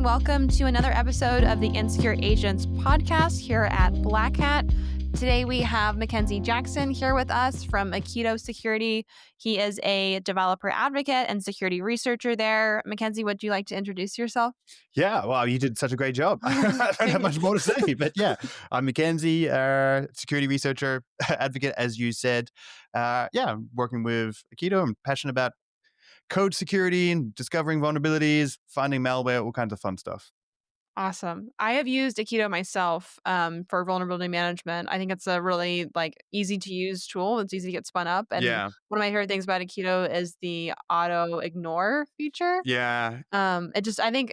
and welcome to another episode of the Insecure Agents podcast here at Black Hat. Today we have Mackenzie Jackson here with us from Aikido Security. He is a developer advocate and security researcher there. Mackenzie, would you like to introduce yourself? Yeah, well, you did such a great job. I don't have much more to say, but yeah, I'm Mackenzie, security researcher, advocate, as you said. I'm working with Aikido. I'm passionate about code security and discovering vulnerabilities, finding malware, all kinds of fun stuff. Awesome. I have used Aikido myself for vulnerability management. I think it's a really easy to use tool. It's easy to get spun up. And Yeah, one of my favorite things about Aikido is the auto ignore feature. yeah, I think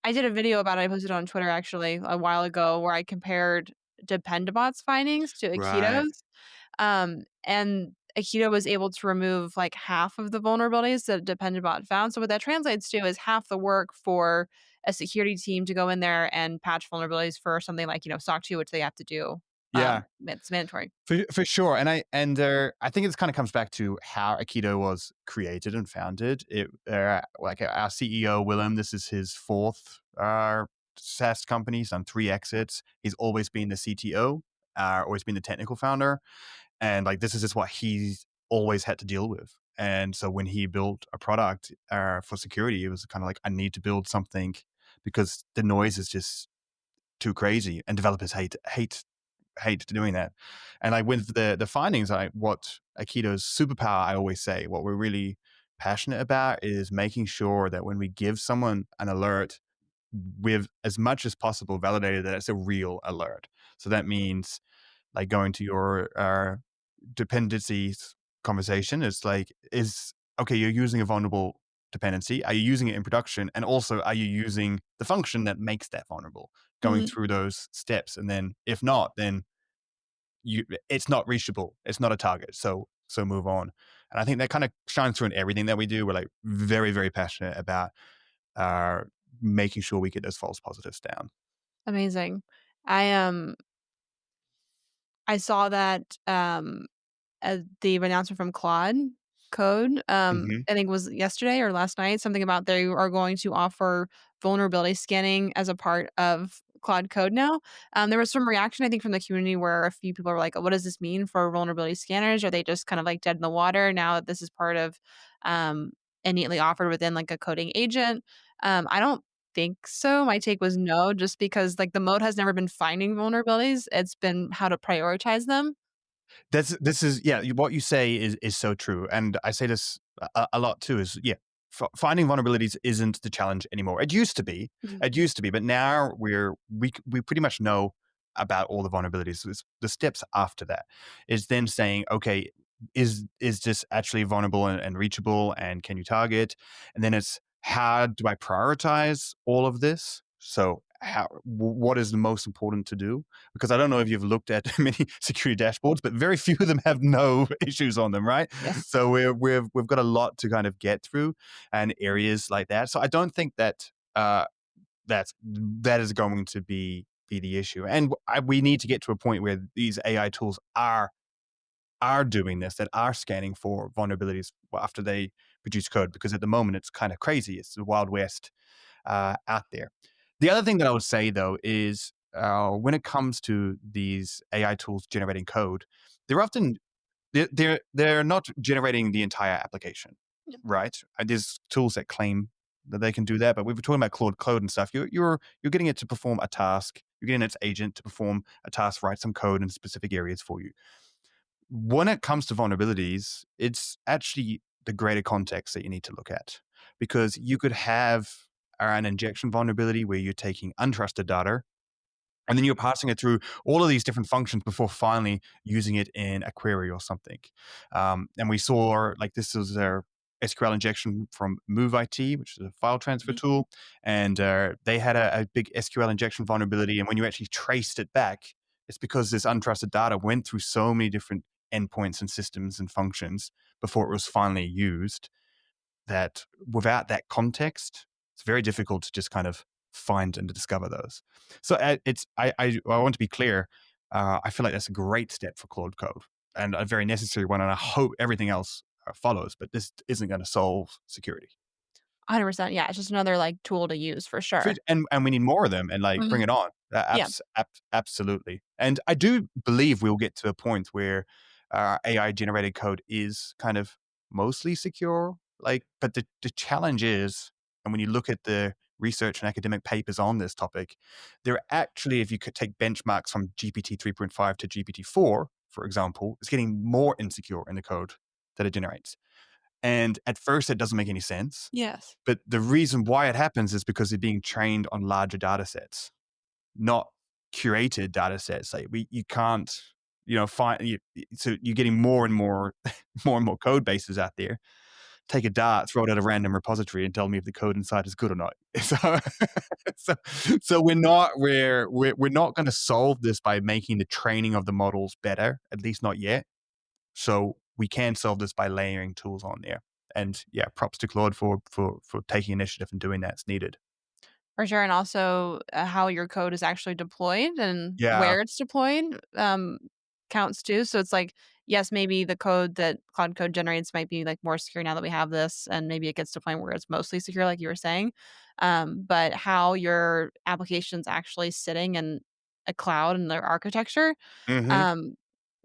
I did a video about it. I posted on Twitter actually a while ago where I compared Dependabot's findings to right. Aikido's. And Aikido was able to remove like half of the vulnerabilities that Dependabot found. So what that translates to is half the work for a security team to go in there and patch vulnerabilities for something like, SOC 2, which they have to do. Yeah, It's mandatory. for sure. And I think it kind of comes back to how Aikido was created and founded. Like our CEO Willem, this is his fourth SaaS company. He's done 3 exits. He's always been the CTO, always been the technical founder, and like this is just what he's always had to deal with. And so when he built a product for security, it was kind of like, I need to build something because the noise is just too crazy, and developers hate doing that. And like with the findings, what Aikido's superpower, I always say, what we're really passionate about is making sure that when we give someone an alert, we've as much as possible validated that it's a real alert. So that means like going to your dependencies conversation. It's like, okay, you're using a vulnerable dependency. Are you using it in production? And also, are you using the function that makes that vulnerable? Going Mhm. through those steps. And then if not, then it's not reachable. It's not a target. So move on. And I think that kind of shines through in everything that we do. We're like very, very passionate about uh, making sure we get those false positives down. Amazing. I saw that the announcement from Claude Code, Hmm. I think was yesterday or last night, something about they are going to offer vulnerability scanning as a part of Claude Code now. There was some reaction, I think, from the community where a few people were like, "Oh, what does this mean for vulnerability scanners? Are they just kind of like dead in the water now that this is part of um, innately offered within like a coding agent?" I don't think so. My take was no, just because like the mode has never been finding vulnerabilities. It's been how to prioritize them. This is yeah. What you say is so true, and I say this a lot too. Is yeah, finding vulnerabilities isn't the challenge anymore. It used to be. Mhm. It used to be, but now we pretty much know about all the vulnerabilities. The steps after that is then saying, okay, is this actually vulnerable and reachable, and can you target? And then it's, how do I prioritize all of this? So what is the most important to do? Because I don't know if you've looked at many security dashboards, but very few of them have no issues on them, right? Yes. So we've got a lot to kind of get through, and areas like that. So I don't think that that is going to be the issue, and we need to get to a point where these AI tools are doing this, that are scanning for vulnerabilities after they produce code. Because at the moment it's kind of crazy. It's the Wild West out there. The other thing that I would say though is when it comes to these AI tools generating code, they're often they're not generating the entire application, Yep. right? And there's tools that claim that they can do that, but we were talking about Claude Code and stuff. You're getting it to perform a task. You're getting its agent to perform a task, write some code in specific areas for you. When it comes to vulnerabilities, it's actually the greater context that you need to look at, because you could have an injection vulnerability where you're taking untrusted data and then you're passing it through all of these different functions before finally using it in a query or something. And we saw like this was their SQL injection from MoveIT, which is a file transfer Mhm. tool. And they had a big SQL injection vulnerability. And when you actually traced it back, it's because this untrusted data went through so many different endpoints and systems and functions before it was finally used, that without that context, it's very difficult to just kind of find and to discover those. So I want to be clear. I feel like that's a great step for Claude Code, and a very necessary one. And I hope everything else follows. But this isn't going to solve security. 100%, yeah, it's just another, like, tool to use for sure. And we need more of them and, like, bring Mhm. it on. Yeah. Absolutely. And I do believe we'll get to a point where, AI generated code is kind of mostly secure, like, but the challenge is, and when you look at the research and academic papers on this topic, there are actually, if you could take benchmarks from GPT 3.5 to GPT-4, for example, it's getting more insecure in the code that it generates. And at first, it doesn't make any sense. Yes. But the reason why it happens is because they're being trained on larger data sets, not curated data sets. Like you can't, find so you're getting more and more, more and more code bases out there. Take a dart, throw it at a random repository, and tell me if the code inside is good or not. So, so, so we're not going to solve this by making the training of the models better. At least not yet. So we can solve this by layering tools on there. And yeah, props to Claude for taking initiative and doing that. It's needed. For sure, and also, how your code is actually deployed and Yeah. where it's deployed, counts too, so it's like, yes, maybe the code that Cloud Code generates might be, like, more secure now that we have this, and maybe it gets to a point where it's mostly secure like you were saying, but how your application's actually sitting in a cloud and their architecture, Hmm. um,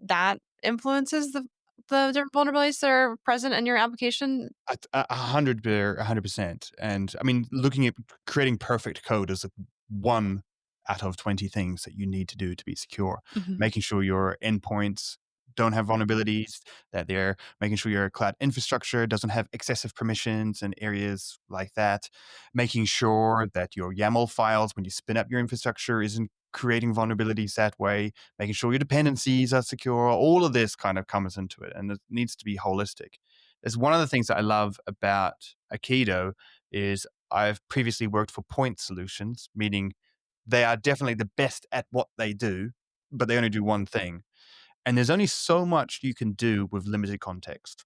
that influences the different vulnerabilities that are present in your application. 100%. And I mean, looking at creating perfect code is one out of 20 things that you need to do to be secure. Mhm. Making sure your endpoints don't have vulnerabilities, that they're making sure your cloud infrastructure doesn't have excessive permissions and areas like that. Making sure that your YAML files, when you spin up your infrastructure, isn't creating vulnerabilities that way. Making sure your dependencies are secure. All of this kind of comes into it, and it needs to be holistic. Is one of the things that I love about Aikido is I've previously worked for point solutions, meaning they are definitely the best at what they do, but they only do one thing. And there's only so much you can do with limited context.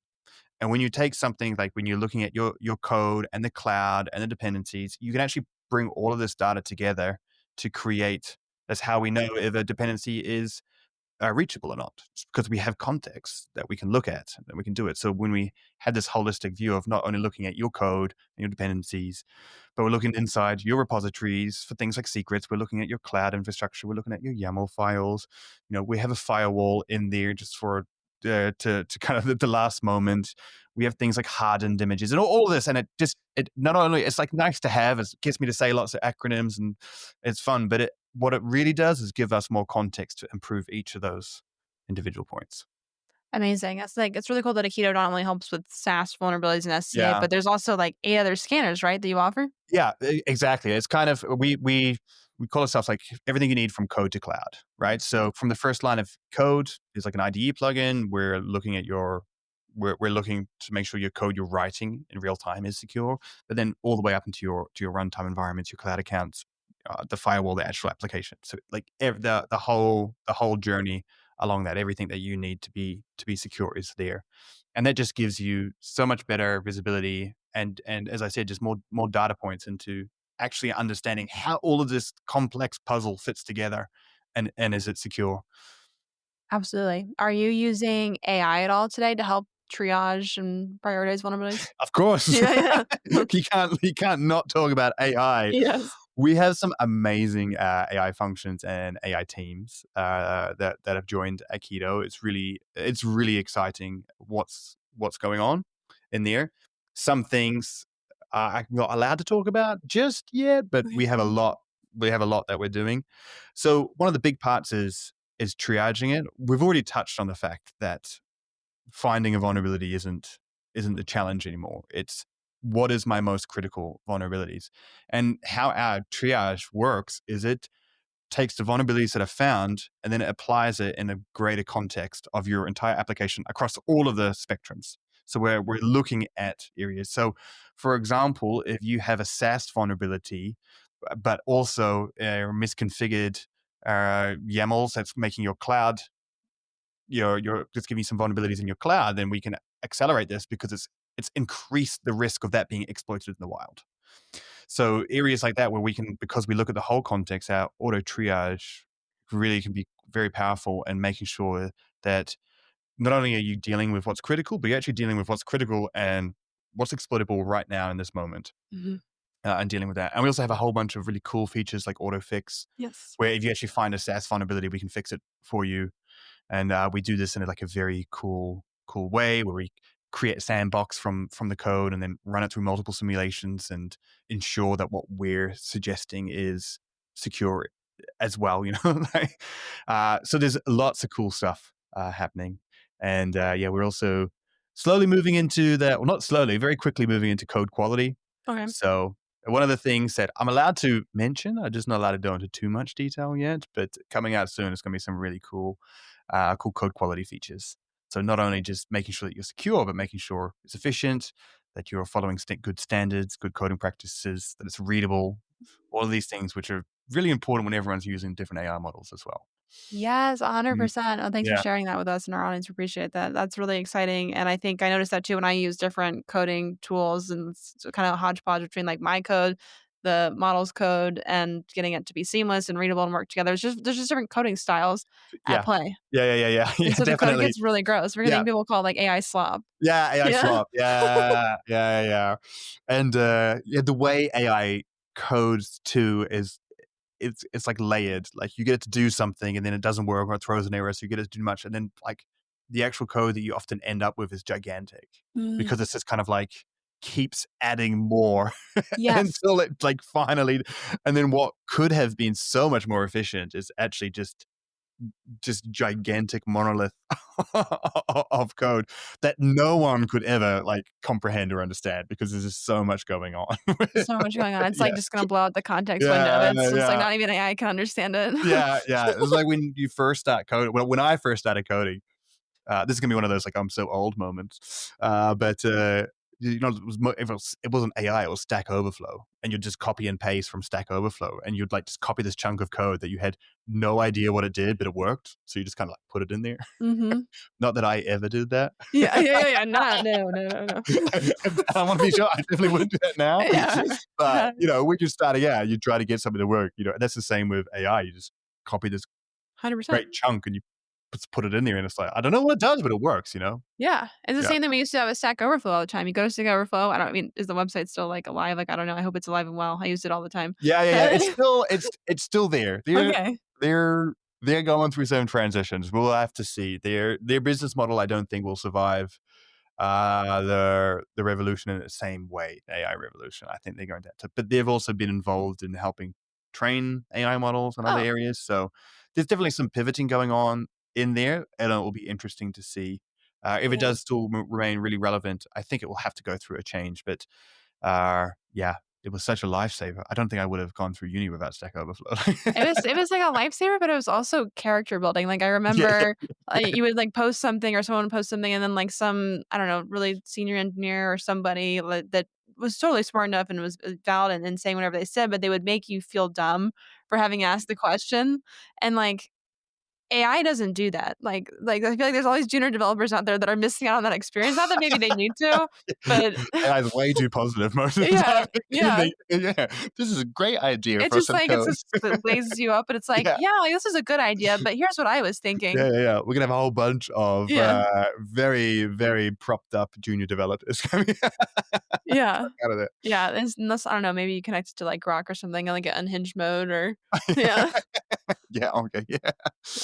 And when you take something like when you're looking at your code and the cloud and the dependencies, you can actually bring all of this data together to create. That's how we know if a dependency is reachable or not. It's because we have context that we can look at and we can do it. So when we had this holistic view of not only looking at your code and your dependencies, but we're looking inside your repositories for things like secrets. We're looking at your cloud infrastructure. We're looking at your YAML files. We have a firewall in there just for to kind of the last moment. We have things like hardened images and all of this, and it not only it's like nice to have. It gets me to say lots of acronyms and it's fun, but what it really does is give us more context to improve each of those individual points. Amazing. That's like it's really cool that Aikido not only helps with SaaS vulnerabilities and SCA, Yeah. but there's also like 8 other scanners, right, that you offer? Yeah, exactly. It's kind of we call ourselves like everything you need from code to cloud, right? So from the first line of code is like an IDE plugin. We're looking to make sure your code you're writing in real time is secure, but then all the way up into your runtime environments, your cloud accounts, the firewall, the actual application. So like the whole journey along that, everything that you need to be secure is there, and that just gives you so much better visibility and as I said, just more data points into actually understanding how all of this complex puzzle fits together and is it secure. Absolutely. Are you using AI at all today to help triage and prioritize vulnerabilities? Of course. Yeah, yeah. Okay. You can't not talk about AI. Yes. We have some amazing AI functions and AI teams that have joined Aikido. It's really exciting what's going on in there. Some things I'm not allowed to talk about just yet, but we Okay. have a lot. We have a lot that we're doing. So one of the big parts is triaging it. We've already touched on the fact that finding a vulnerability isn't the challenge anymore. It's what is my most critical vulnerabilities. And how our triage works is it takes the vulnerabilities that are found and then it applies it in a greater context of your entire application across all of the spectrums. So we're looking at areas. So for example, if you have a SAST vulnerability, but also misconfigured YAMLs that's making your cloud you're just giving you some vulnerabilities in your cloud, then we can accelerate this because it's increased the risk of that being exploited in the wild. So areas like that where we can, because we look at the whole context, our auto triage really can be very powerful and making sure that not only are you dealing with what's critical, but you're actually dealing with what's critical and what's exploitable right now in this moment, Mhm. and dealing with that. And we also have a whole bunch of really cool features like auto fix, Yes. where if you actually find a SaaS vulnerability, we can fix it for you. And we do this in like a very cool way where we create a sandbox from the code and then run it through multiple simulations and ensure that what we're suggesting is secure as well. Like, so there's lots of cool stuff happening. And yeah, we're also slowly moving into that. Well, not slowly, very quickly moving into code quality. Okay. So one of the things that I'm allowed to mention, I'm just not allowed to go into too much detail yet, but coming out soon is going to be some really cool code quality features. So not only just making sure that you're secure, but making sure it's efficient, that you're following good standards, good coding practices, that it's readable, all of these things, which are really important when everyone's using different AI models as well. Yes, Mhm. 100%. Oh, thanks for Yeah. sharing that with us and our audience. Appreciate that. That's really exciting. And I think I noticed that too when I use different coding tools and kind of hodgepodge between like my code, the model's code, and getting it to be seamless and readable and work together. There's just different coding styles at Yeah. play. Yeah. And Yeah, so the code definitely. gets really gross. We're Yeah. getting people called like AI slop. Yeah, AI Yeah. slop. Yeah. And, yeah, the way AI codes too is it's like layered. Like you get it to do something and then it doesn't work or it throws an error, so you get it to do much. And then like the actual code that you often end up with is gigantic Mm. because it's just kind of like keeps adding more Yes. until it like finally and then what could have been so much more efficient is actually just gigantic monolith of code that no one could ever like comprehend or understand because there's just so much going on. So much going on. It's like Yeah. just gonna blow out the context window. Yeah, It's like yeah. not even AI can understand it. Yeah. It was like when you first start coding. Well, when I first started coding, this is gonna be one of those like I'm so old moments. But it wasn't AI, it was Stack Overflow, and you'd just copy and paste from Stack Overflow, and you'd like just copy this chunk of code that you had no idea what it did, but it worked. So you just kind of like put it in there. Mhm. Not that I ever did that. Yeah. Not no. I want to be sure I definitely wouldn't do that now. Yeah. But Yeah. when you're starting out, you try to get something to work. That's the same with AI. You just copy this 100%. great chunk and you just put it in there, and it's like I don't know what it does, but it works. Yeah. It's the Yeah. same thing we used to have with Stack Overflow all the time. You go to Stack Overflow, I mean, is the website still, like, alive? Like, I don't know. I hope it's alive and well. I used it all the time. Yeah. It's still there. Okay. They're they're going through some transitions. We'll have to see. Their business model, I don't think will survive the revolution in the same way, AI revolution. I think they're going to, but they've also been involved in helping train AI models in other Oh, areas. So there's definitely some pivoting going on in there, and it will be interesting to see if it yeah. does still remain really relevant. I think it will have to go through a change, but yeah, it was such a lifesaver. I don't think I would have gone through uni without Stack Overflow. It was like a lifesaver, but it was also character building. Like, I Yeah, remember, yeah, you would, like, post something or someone would post something, and then, like, some, I don't know, really senior engineer or somebody that was totally smart enough and was, valid and saying whatever they said, but they would make you feel dumb for having asked the question, and, like, AI doesn't do that. I feel like there's all these junior developers out there that are missing out on that experience. Not that maybe they need to, but AI is way too positive most of the yeah, time. yeah. Yeah, this is a great idea It's for just some like code. it blazes you up, but it's like, Yeah, "Yeah, like, this is a good idea, but here's what I was thinking." yeah. We're gonna have a whole bunch of Yeah, very, very propped up junior developers coming yeah, out of yeah, unless I don't know, maybe you connect it to, like, Grok or something, and, like, get unhinged mode or it. yeah, Yeah, okay, yeah.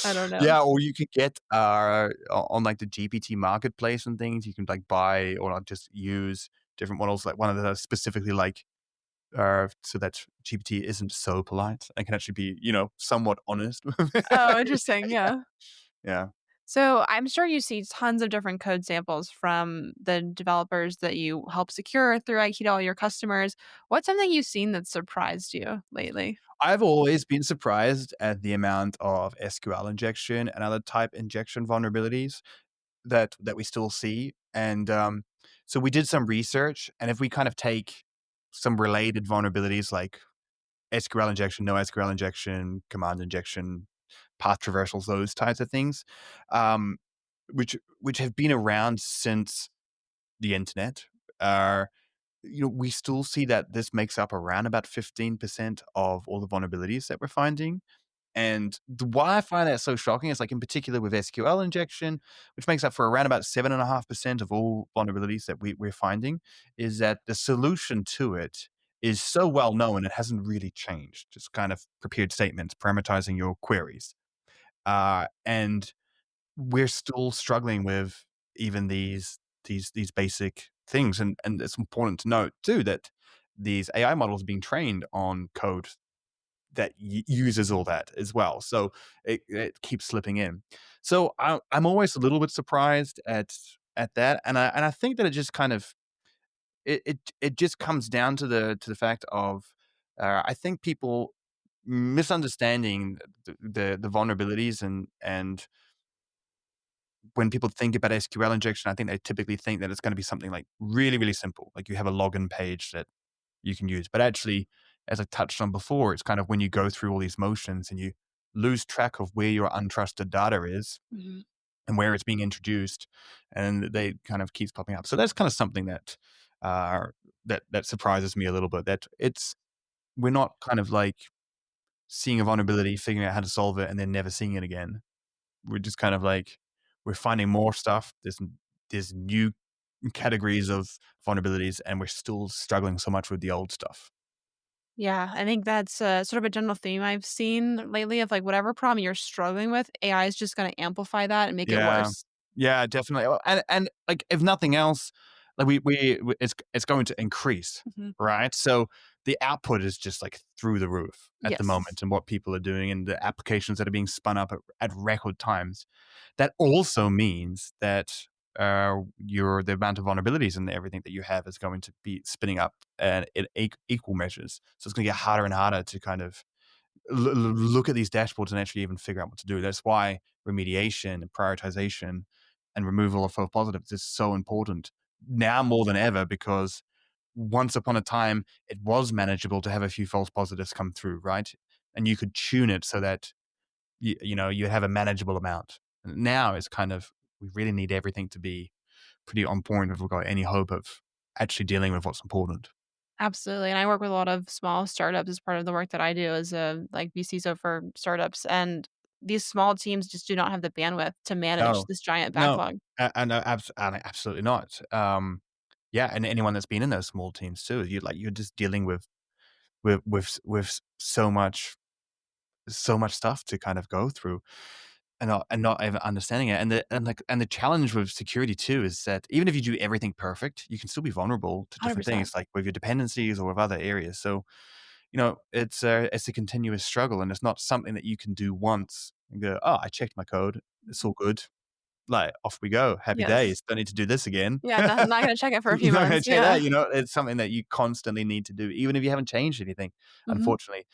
I don't know. Yeah, or you could get, on, like, the GPT marketplace and things, you can, like, buy or not just use different models, like, one of the specifically, like, so that GPT isn't so polite and can actually be, somewhat honest. Oh, interesting, Yeah, yeah. yeah. So I'm sure you see tons of different code samples from the developers that you help secure through Aikido, all your customers. What's something you've seen that surprised you lately? I've always been surprised at the amount of SQL injection and other type injection vulnerabilities that we still see. And so we did some research, and if we kind of take some related vulnerabilities like SQL injection, no SQL injection, command injection, path traversals, those types of things, um, which have been around since the internet. Uh, we still see that this makes up around about 15% of all the vulnerabilities that we're finding. And why I find that so shocking is like in particular with SQL injection, which makes up for around about 7.5% of all vulnerabilities that we're finding, is that the solution to it is so well known, it hasn't really changed. Just kind of prepared statements, parameterizing your queries. And we're still struggling with even these basic things. And it's important to note too that these AI models are being trained on code that uses all that as well. So it keeps slipping in. So I'm always a little bit surprised at that, and I think that it just kind of it just comes down to the fact of I think people misunderstanding the vulnerabilities and when people think about SQL injection, I think they typically think that it's going to be something like really really simple, like you have a login page that you can use. But actually, as I touched on before, it's kind of when you go through all these motions and you lose track of where your untrusted data is Mhm. and where it's being introduced, and they kind of keeps popping up. So that's kind of something that uh, that surprises me a little bit. That it's we're not kind of like seeing a vulnerability, figuring out how to solve it, and then never seeing it again. We're just kind of like we're finding more stuff. There's new categories of vulnerabilities, and we're still struggling so much with the old stuff. Yeah, I think that's, sort of a general theme I've seen lately of, like, whatever problem you're struggling with, AI is just gonna amplify that and make it Yeah. worse. Yeah, definitely. Well, and, like, if nothing else, like, we it's going to increase, Mhm. right? So, the output is just, like, through the roof at the Yes. moment and what people are doing and the applications that are being spun up at record times. That also means that, your the amount of vulnerabilities and everything that you have is going to be spinning up, in equal measures. So, it's gonna get harder and harder to kind of look at these dashboards and actually even figure out what to do. That's why remediation and prioritization and removal of false positives is so important now more than ever because once upon a time it was manageable to have a few false positives come through, right? And you could tune it so that you have a manageable amount. Now it's kind of we really need everything to be pretty on point if we've got any hope of actually dealing with what's important. Absolutely, and I work with a lot of small startups as part of the work that I do as a, like, VCISO for startups, and these small teams just do not have the bandwidth to manage No, this giant no, backlog. no, absolutely not. Yeah, and anyone that's been in those small teams too, you're just dealing with so much stuff to kind of go through, and not even understanding it. And the challenge with security too is that even if you do everything perfect, you can still be vulnerable to different 100%. things, like with your dependencies or with other areas. So it's a continuous struggle, and it's not something that you can do once and go, oh, I checked my code, it's Mhm. all good. Like, off we go. Happy Yes. days. Don't need to do this again. Yeah, no, I'm not gonna check it for a few Not gonna months, check yeah. that, it's something that you constantly need to do, even if you haven't changed anything. Mhm. Unfortunately,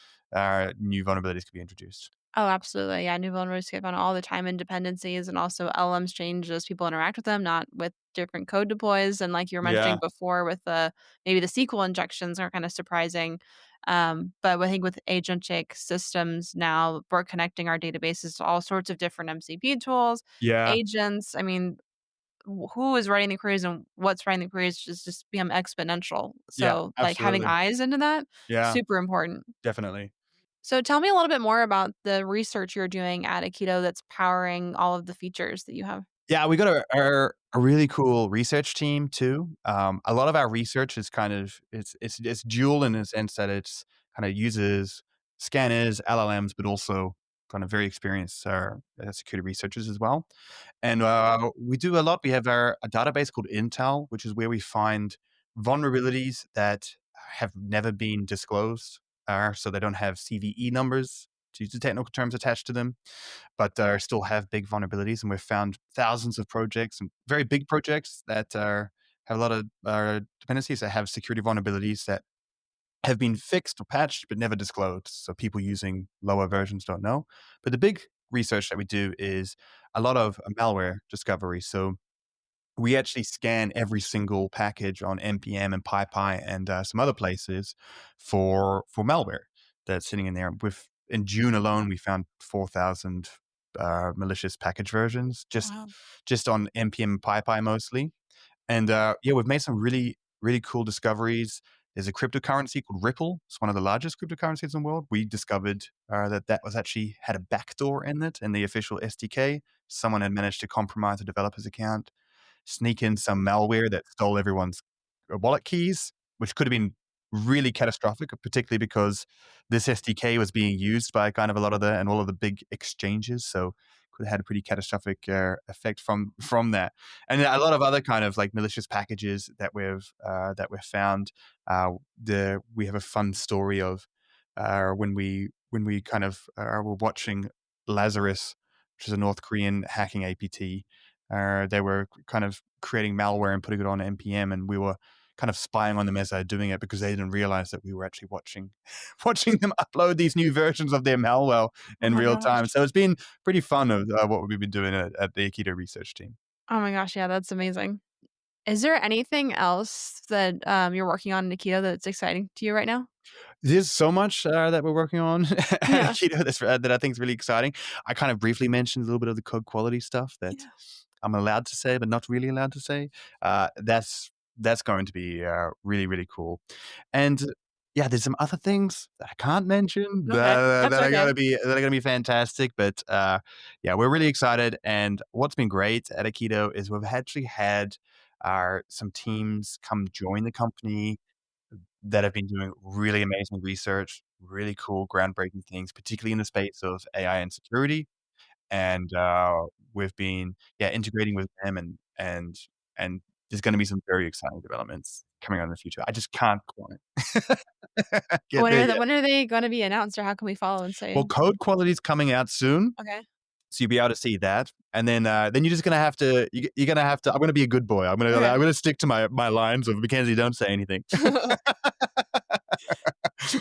new vulnerabilities could be introduced. Oh, absolutely. Yeah, new vulnerabilities get found all the time in dependencies, and also LLMs change as people interact with them, not with different code deploys. And like you were mentioning Yeah. before, with the maybe the SQL injections are kind of surprising. But I think with agentic systems now, we're connecting our databases to all sorts of different MCP tools, Yeah. agents. I mean, who is writing the queries and what's writing the queries just become exponential. Yeah, So, like having absolutely. eyes into that, Yeah, super important. definitely. So tell me a little bit more about the research you're doing at Aikido that's powering all of the features that you have. Yeah, we got a really cool research team too. A lot of our research is kind of it's dual in the sense that it's kind of uses scanners, LLMs, but also kind of very experienced security researchers as well. And we do a lot. We have a database called Intel, which is where we find vulnerabilities that have never been disclosed, so they don't have CVE numbers, to use the technical terms attached to them, but still have big vulnerabilities. And we've found thousands of projects and very big projects that have a lot of dependencies that have security vulnerabilities that have been fixed or patched but never disclosed. So people using lower versions don't know. But the big research that we do is a lot of malware discovery. So we actually scan every single package on npm and pypy and some other places for malware that's sitting in there. With in June alone, we found 4,000 malicious package versions Wow. just on npm and pypy mostly. And yeah, we've made some really really cool discoveries. There's a cryptocurrency called Ripple. It's one of the largest cryptocurrencies in the world. We discovered that was actually had a backdoor in it in the official SDK. Someone had managed to compromise a developer's account, sneak in some malware that stole everyone's wallet keys, which could have been really catastrophic, particularly because this SDK was being used by kind of a lot of the and all of the big exchanges. So could have had a pretty catastrophic effect from that, and a lot of other kind of like malicious packages that we've found. We have a fun story of when we kind of were watching Lazarus, which is a North Korean hacking APT. They were kind of creating malware and putting it on npm, and we were kind of spying on them as they're doing it because they didn't realize that we were actually watching watching them upload these new versions of their malware Oh in my real time. gosh. So it's been pretty fun of what we've been doing at the Aikido research team. Oh my gosh, yeah, that's amazing. Is there anything else that, you're working on in Aikido that's exciting to you right now? There's so much that we're working on at Yeah. Aikido that I think is really exciting. I kind of briefly mentioned a little bit of the code quality stuff that Yeah. I'm allowed to say, but not really allowed to say. That's going to be really really cool. And yeah, there's some other things that I can't mention Okay. That's that are okay. gonna be fantastic. But yeah, we're really excited. And what's been great at Aikido is we've actually had some teams come join the company that have been doing really amazing research, really cool, groundbreaking things, particularly in the space of AI and security. And we've been integrating with them, and there's going to be some very exciting developments coming on in the future. I just can't quite get there yet. When are they gonna be announced, or how can we follow and Well, say code quality is coming out soon, okay. so you'll be able to see that. And then you're just gonna have to you're gonna have to. I'm gonna be a good boy. Okay. I'm gonna stick to my lines of Mackenzie. Don't say anything.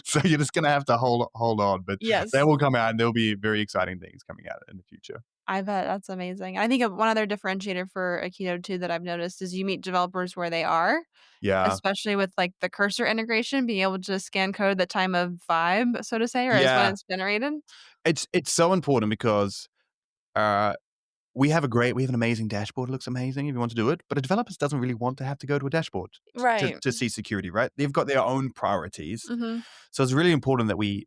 So you're just gonna have to hold on, but they Yes. will come out, and there'll be very exciting things coming out in the future. I bet, that's amazing. I think of one other differentiator for Aikido too that I've noticed is you meet developers where they are, Yeah, especially with, like, the cursor integration, being able to scan code at the time of vibe, so to say, or as when yeah. it's generated. It's so important because uh, we have an amazing dashboard. It looks amazing if you want to do it, but a developer doesn't really want to have to go to a dashboard Right. to see security, right? They've got their own priorities, Mhm. so it's really important that we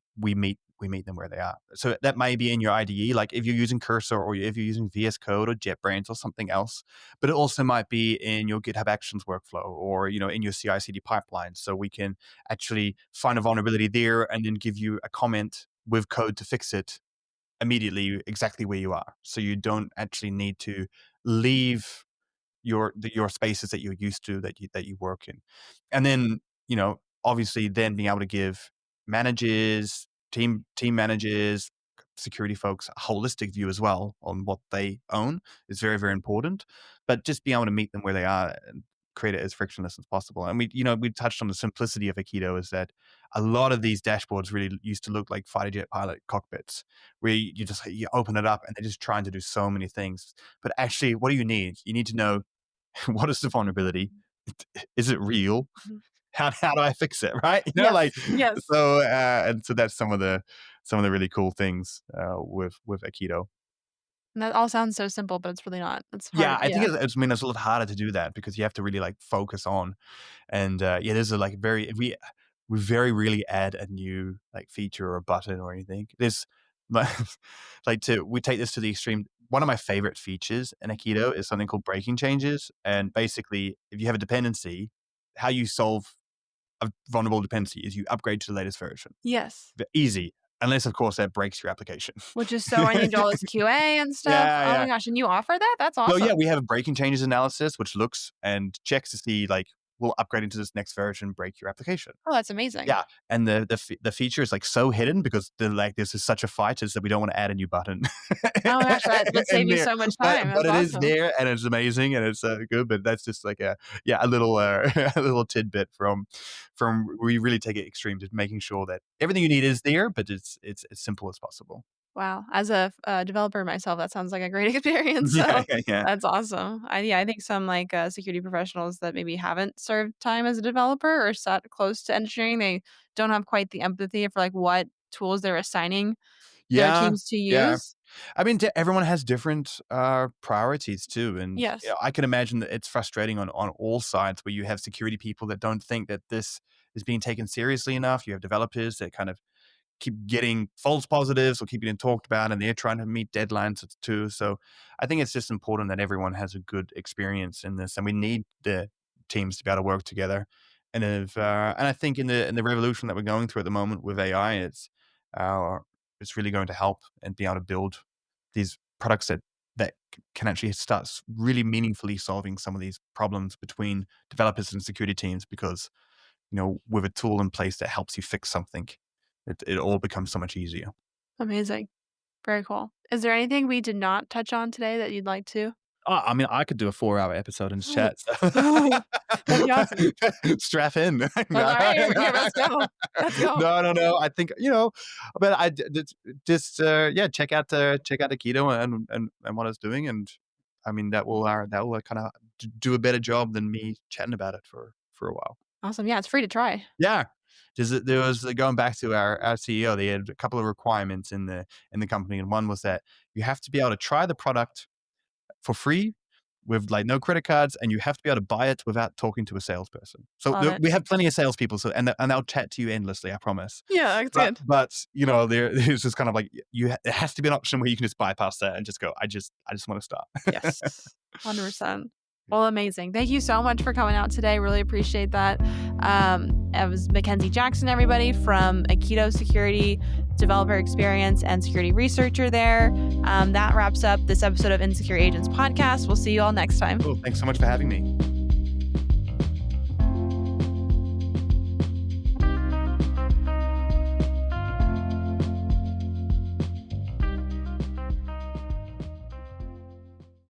meet them where they are. So that may be in your IDE, like if you're using Cursor or if you're using VS Code or JetBrains or something else, but it also might be in your GitHub Actions workflow or in your CI/CD pipeline. So we can actually find a vulnerability there and then give you a comment with code to fix it immediately exactly where you are. So you don't actually need to leave your spaces that you're used to that you work in. And then, obviously then being able to give managers, team managers, security folks a holistic view as well on what they own is very, very important. But just being able to meet them where they are and create it as frictionless as possible. And we touched on the simplicity of Aikido is that a lot of these dashboards really used to look like fighter jet pilot cockpits, where you just you open it up and they're just trying to do so many things. But actually, what do you need? You need to know what is the vulnerability? Is it real? Mhm. How do I fix it? Right? Like Yes, yes. and so that's some of the really cool things with Aikido. And that all sounds so simple, but it's really not. It's Yeah, hard, I think yeah. I mean it's a lot harder to do that because you have to really like focus on. And yeah, there's a like very we very rarely add a new like feature or button or anything. There's like we take this to the extreme. One of my favorite features in Aikido is something called breaking changes. And basically, if you have a dependency, how you solve a vulnerable dependency is you upgrade to the latest version. Yes. Easy, unless of course that breaks your application. Which is so I need all this QA and stuff. Yeah, Oh my yeah. gosh, and you offer that? That's So yeah, awesome. we have a breaking changes analysis, which looks and checks to see like, will upgrading to this next version break your application? Oh, that's amazing. Yeah, and the feature is like so hidden because this is such a fight is that we don't want to add a new button Oh my gosh, that would save in you there, so much but time. but That's it is awesome. there and it's amazing and it's good. But that's just like a little a little tidbit from we really take it extreme to making sure that everything you need is there, but it's as simple as possible. Wow. As a developer myself, that sounds like a great experience, Yeah, so yeah, yeah. that's awesome. I think some, like, security professionals that maybe haven't served time as a developer or sat close to engineering, they don't have quite the empathy for, like, what tools they're assigning their Yeah, teams to yeah. use. I mean, everyone has different priorities too, and Yes. I can imagine that it's frustrating on all sides where you have security people that don't think that this is being taken seriously enough. You have developers that kind of keep getting false positives or keep getting talked about, and they're trying to meet deadlines too. So I think it's just important that everyone has a good experience in this, and we need the teams to be able to work together. And I think in the revolution that we're going through at the moment with AI, uh, it's really going to help and be able to build these products that can actually start really meaningfully solving some of these problems between developers and security teams, because with a tool in place that helps you fix something, it all becomes so much easier. Amazing. Very cool. Is there anything we did not touch on today that you'd like to? I mean, I could do a 4-hour episode in Oh. chat, so That'd be awesome. strap in. All No. right, here, let's go. Let's go. No. I think, but yeah, check out Aikido and what it's doing, and I mean, that will kind of do a better job than me chatting about it for a while. Awesome. Yeah, it's free to try. Yeah. There was going back to our CEO, they had a couple of requirements in the company, and one was that you have to be able to try the product for free with like no credit cards, and you have to be able to buy it without talking to a salesperson. So Love it. we have plenty of salespeople, so and they'll chat to you endlessly, I promise. Yeah, that's But good. but there's just kind of like it has to be an option where you can just bypass that and just go, I just want to start. Yes. 100%. Well, amazing. Thank you so much for coming out today. Really appreciate that. It was Mackenzie Jackson, everybody, from Aikido Security Developer Experience and Security Researcher there. That wraps up this episode of Insecure Agents Podcast. We'll see you all next time. Cool. Thanks so much for having me.